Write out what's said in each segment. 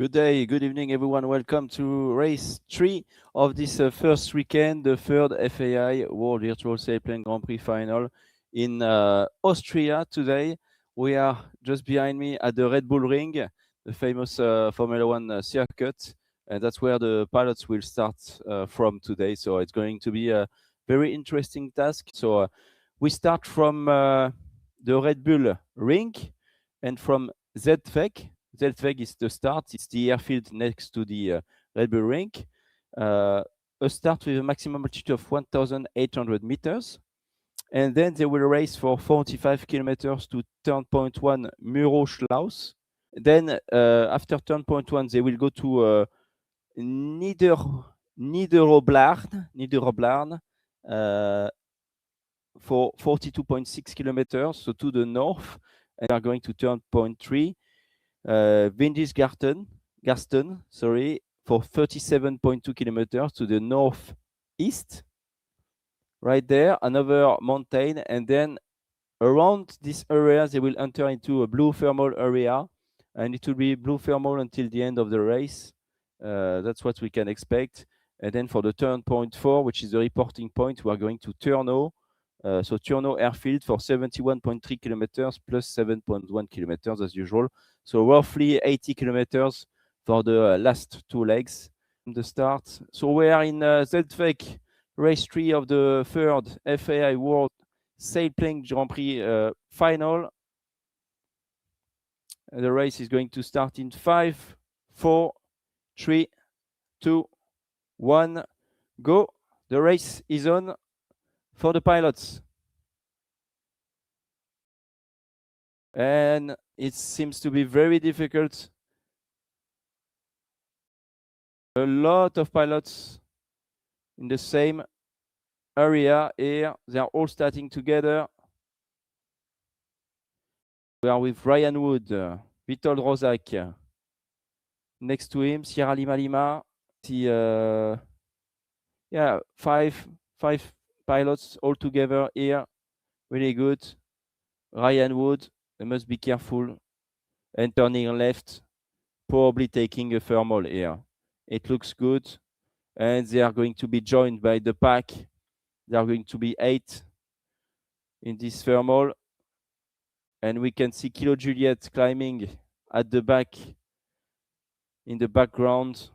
Good day, good evening, everyone. Welcome to race 3 of this first weekend, the third FAI World Virtual Sailplane Grand Prix final in Austria today. We are just behind me at the Red Bull Ring, the famous Formula One circuit, and that's where the pilots will start from today. So it's going to be a very interesting task. So we start from the Red Bull Ring and from Zeltweg. Zeltweg is the start. It's the airfield next to the Red Bull Ring. A start with a maximum altitude of 1,800 meters. And then they will race for 45 kilometers to turn point 1 Muro-Schluss. Then after turn point 1, they will go to Niederoblarn for 42.6 kilometers, so to the north. And they are going to turn point 3. Windisgarten, for 37.2 kilometers to the northeast. Right there, another mountain, and then around this area, they will enter into a blue thermal area, and it will be blue thermal until the end of the race. That's what we can expect. And then for the turn point 4, which is the reporting point, we are going to Turno. So Turno airfield for 71.3 kilometers plus 7.1 kilometers as usual. So roughly 80 kilometers for the last two legs from the start. So we are in Zeltweg, race 3 of the third FAI World Sailplane Grand Prix final. The race is going to start in 5, 4, 3, 2, 1, go. The race is on for the pilots. And it seems to be very difficult. A lot of pilots in the same area here. They are all starting together. We are with Ryan Wood, Witold Rozak. Next to him, Sierra Lima Lima. Yeah, five pilots all together here. Really good. Ryan Wood, they must be careful. And turning left, probably taking a thermal here. It looks good. And they are going to be joined by the pack. There are going to be 8 in this thermal. And we can see Kilo Juliet climbing at the back in the background.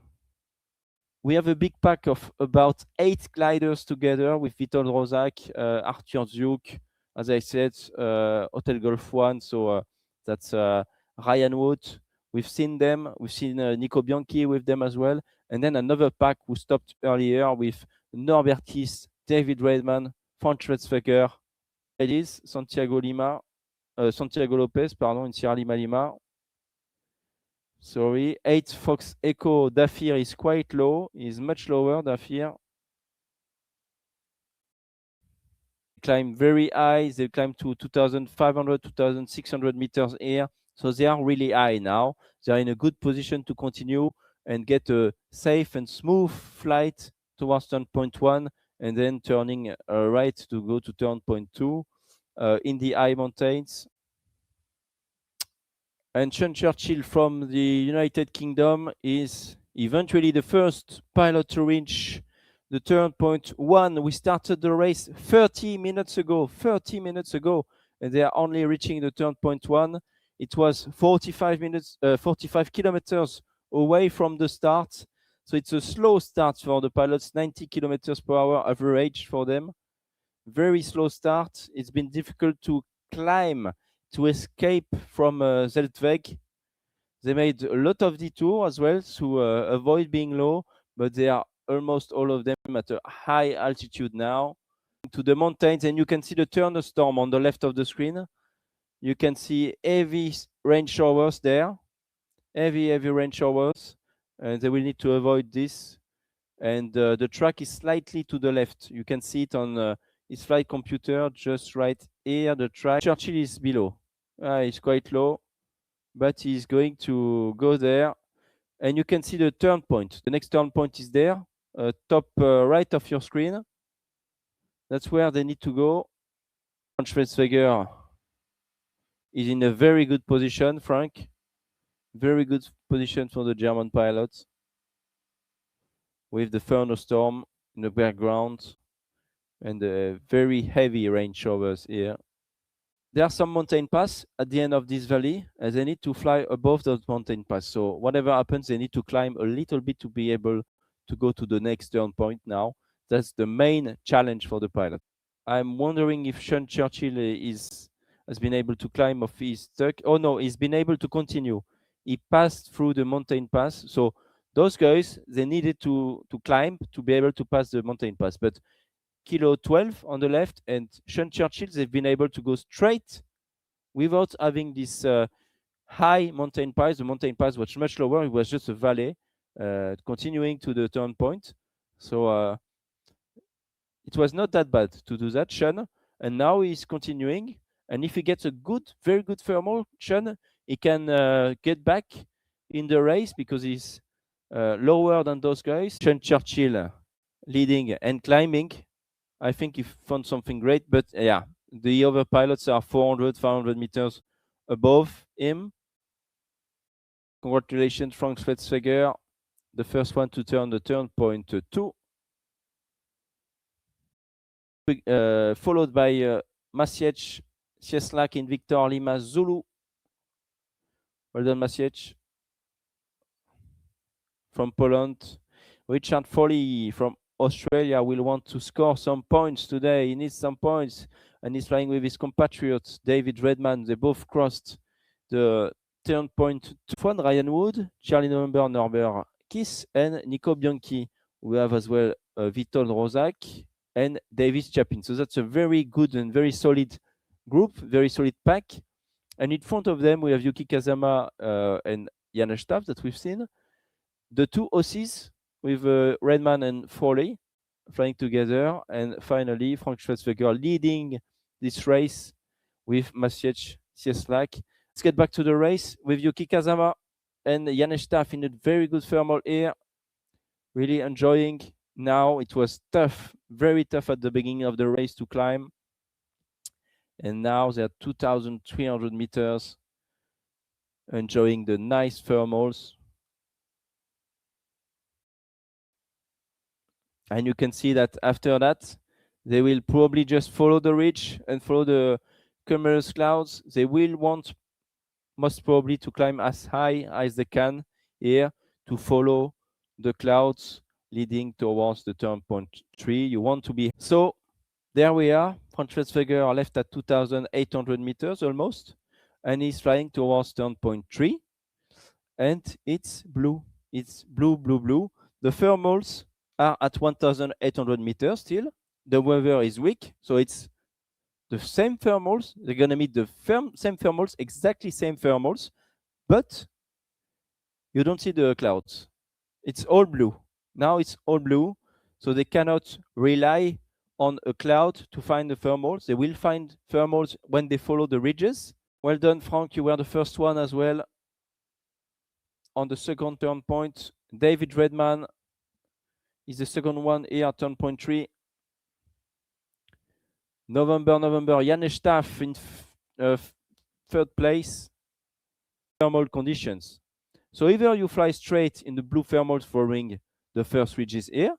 We have a big pack of about 8 gliders together with Witold Rozak, Arthur Duke, as I said, Hotel Golf 1. So that's Ryan Wood. We've seen them. We've seen Nico Bianchi with them as well. And then another pack who stopped earlier with Norbertis, David Redman, Frank Schwetzweger. It is Santiago Lopez, in Sierra Lima Lima. Sorry, 8 Fox Echo Dafir is quite low. Is much lower, Dafir. Climb very high. They climb to 2,500, 2,600 meters here. So they are really high now. They are in a good position to continue and get a safe and smooth flight towards turn point 1 and then turning right to go to turn point 2 in the high mountains. And Sean Churchill from the United Kingdom is eventually the first pilot to reach the turn point 1. We started the race 30 minutes ago, and they are only reaching the turn point 1. It was 45 kilometers away from the start. So it's a slow start for the pilots, 90 kilometers per hour average for them. Very slow start. It's been difficult to climb, to escape from Zeltweg. They made a lot of detour as well to avoid being low, but they are almost all of them at a high altitude now. To the mountains, and you can see the thunderstorm on the left of the screen. You can see heavy rain showers there, heavy rain showers, and they will need to avoid this. And the track is slightly to the left. You can see it on his flight computer, just right here. The track. Churchill is below. It's quite low, but he's going to go there. And you can see the turn point. The next turn point is there, top right of your screen. That's where they need to go. Frank Schwetzweger is in a very good position, Frank. Very good position for the German pilots with the thunderstorm in the background and the very heavy rain showers here. There are some mountain pass at the end of this valley, and they need to fly above those mountain pass. So whatever happens, they need to climb a little bit to be able to go to the next turn point now. That's the main challenge for the pilot. I'm wondering if Sean Churchill has been able to climb off his stuck. Oh no, he's been able to continue. He passed through the mountain pass. So those guys, they needed to climb to be able to pass the mountain pass. But Kilo 12 on the left and Sean Churchill, they've been able to go straight without having this high mountain pass. The mountain pass was much lower. It was just a valley continuing to the turn point. So it was not that bad to do that, Sean. And now he's continuing. And if he gets a good, very good thermal, Sean, he can get back in the race because he's lower than those guys. Sean Churchill leading and climbing. I think he found something great, but yeah, the other pilots are 400, 500 meters above him. Congratulations, Frank Schwetzweger, the first one to turn the turn point 2. Followed by Maciej Cieslak in Victor Lima Zulu. Well done, Maciej. From Poland. Richard Foley from Australia will want to score some points today. He needs some points, and he's flying with his compatriots, David Redman. They both crossed the turn point. Ryan Wood, Charlie November, Norbert Kiss, and Nico Bianchi. We have as well Witold Rozak and Davis Chapin. So that's a very good and very solid group, very solid pack. And in front of them, we have Yuki Kazama and Janusz Staff that we've seen. The two Aussies with Redman and Foley flying together. And finally, Frank Schwetzweger leading this race with Maciej Cieslak. Let's get back to the race with Yuki Kazama and Janusz Staff in a very good thermal air. Really enjoying now. It was tough, very tough at the beginning of the race to climb. And now they're 2,300 meters, enjoying the nice thermals. And you can see that after that, they will probably just follow the ridge and follow the cumulus clouds. They will want most probably to climb as high as they can here to follow the clouds leading towards the turn point 3. You want to be... So there we are. Frank Schwetzweger left at 2,800 meters almost, and he's flying towards turn point 3. And it's blue. It's blue, blue, blue. The thermals are at 1,800 meters still. The weather is weak, so it's the same thermals. They're going to meet the same thermals, exactly same thermals, but you don't see the clouds. It's all blue. Now it's all blue, so they cannot rely on a cloud to find the thermals. They will find thermals when they follow the ridges. Well done, Frank. You were the first one as well on the second turn point. David Redman is the second one here at turn point 3. November, Janusz Staff in third place. Thermal conditions. So either you fly straight in the blue thermals following the first ridges here,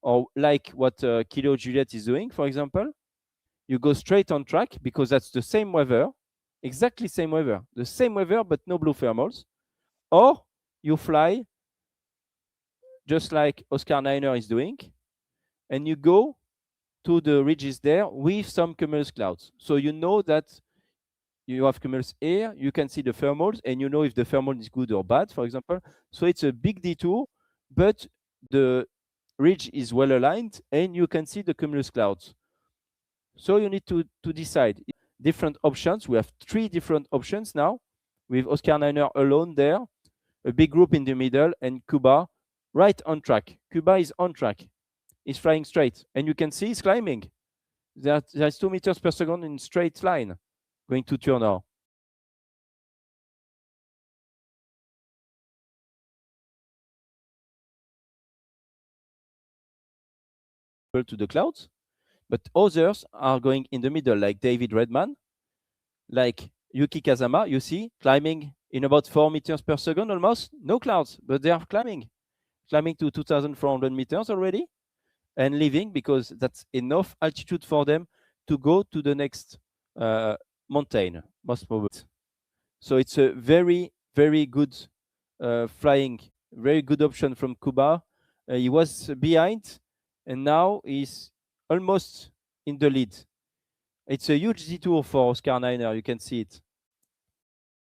or like what Kilo Juliet is doing, for example, you go straight on track because that's the same weather, exactly same weather, the same weather, but no blue thermals. Or you fly just like Oscar Niner is doing, and you go to the ridges there with some cumulus clouds. So you know that you have cumulus air, you can see the thermals, and you know if the thermal is good or bad, for example. So it's a big detour, but the ridge is well aligned, and you can see the cumulus clouds. So you need to decide different options. We have 3 different options now, with Oscar Niner alone there, a big group in the middle, and Cuba right on track. Cuba is on track. He's flying straight, and you can see he's climbing. There's 2 meters per second in straight line, going to turn now. To the clouds, but others are going in the middle, like David Redman, like Yuki Kazama, you see, climbing in about 4 meters per second almost. No clouds, but they are climbing to 2,400 meters already and leaving because that's enough altitude for them to go to the next mountain, most probably. So it's a very, very good flying, very good option from Kuba. He was behind and now he's almost in the lead. It's a huge detour for Oscar Niner, you can see it.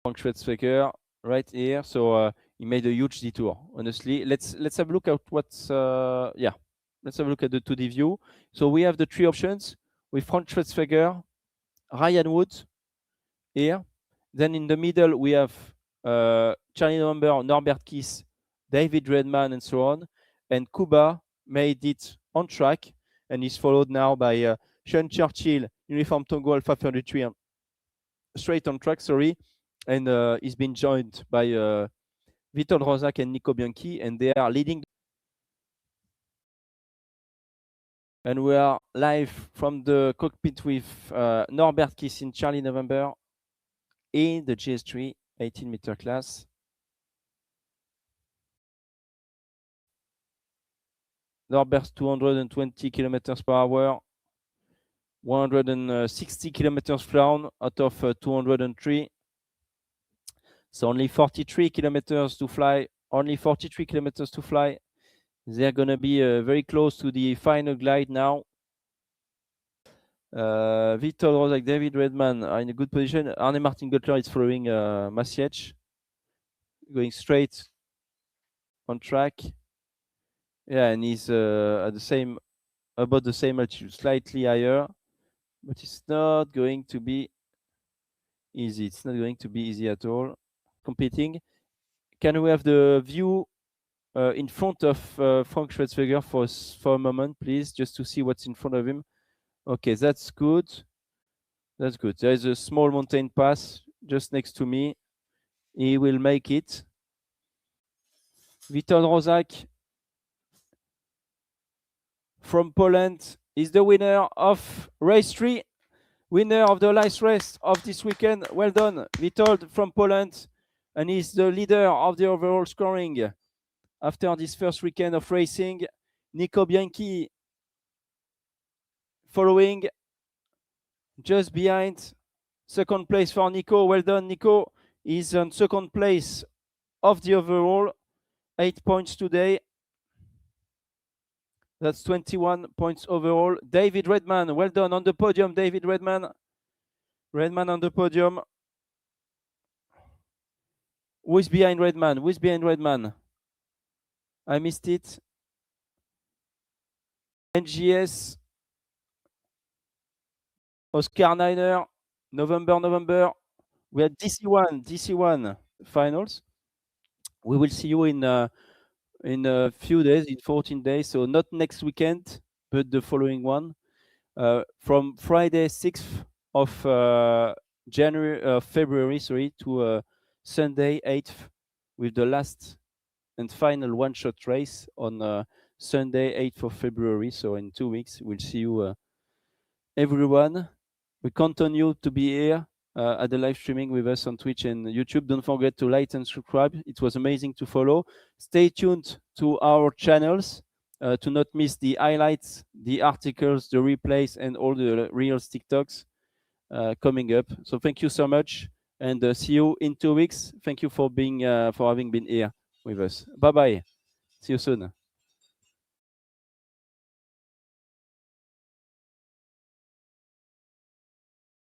Frank Schwetzweger right here. So he made a huge detour. Honestly, let's have a look at what's Let's have a look at the 2D view. So we have the three options with Frank Schwetzweger, Ryan Wood here. Then in the middle we have Charlie November, Norbert Kiss, David Redman, and so on. And Kuba made it on track and is followed now by Sean Churchill, Uniform Tango Alpha 33, straight on track, sorry. And he's been joined by Vitor Rozak and Nico Bianchi, and they are leading. And we are live from the cockpit with Norbert Kiss in Charlie November in the GS3 18-meter class. Norbert 220 kilometers per hour, 160 kilometers flown out of 203. So only 43 kilometers to fly. Only 43 kilometers to fly. They're going to be very close to the final glide now. Vitor Rozak, David Redman are in a good position. Arne Martin Göttler is following Masiec, going straight on track. Yeah, and he's at about the same altitude, slightly higher, but it's not going to be easy. It's not going to be easy at all. Competing. Can we have the view in front of Frank Schwetzweger for a moment, please, just to see what's in front of him? Okay, that's good. That's good. There is a small mountain pass just next to me. He will make it. Vitor Rozak from Poland is the winner of race 3, winner of the last race of this weekend. Well done, Witold from Poland, and he's the leader of the overall scoring after this first weekend of racing. Nico Bianchi following just behind. Second place for Nico. Well done, Nico. He's on second place of the overall. 8 points today. That's 21 points overall. David Redman, well done on the podium, David Redman. Redman on the podium. Who is behind Redman? Who is behind Redman? I missed it. NGS. Oscar Niner. November. We had DC1 finals. We will see you in a few days, in 14 days. So not next weekend, but the following one. From Friday 6th of February, to Sunday 8th, with the last and final one-shot race on Sunday 8th of February. So in 2 weeks, we'll see you, everyone. We count on you to be here at the live streaming with us on Twitch and YouTube. Don't forget to like and subscribe. It was amazing to follow. Stay tuned to our channels to not miss the highlights, the articles, the replays, and all the reels TikToks coming up. So thank you so much, and see you in 2 weeks. Thank you for having been here with us. Bye bye. See you soon.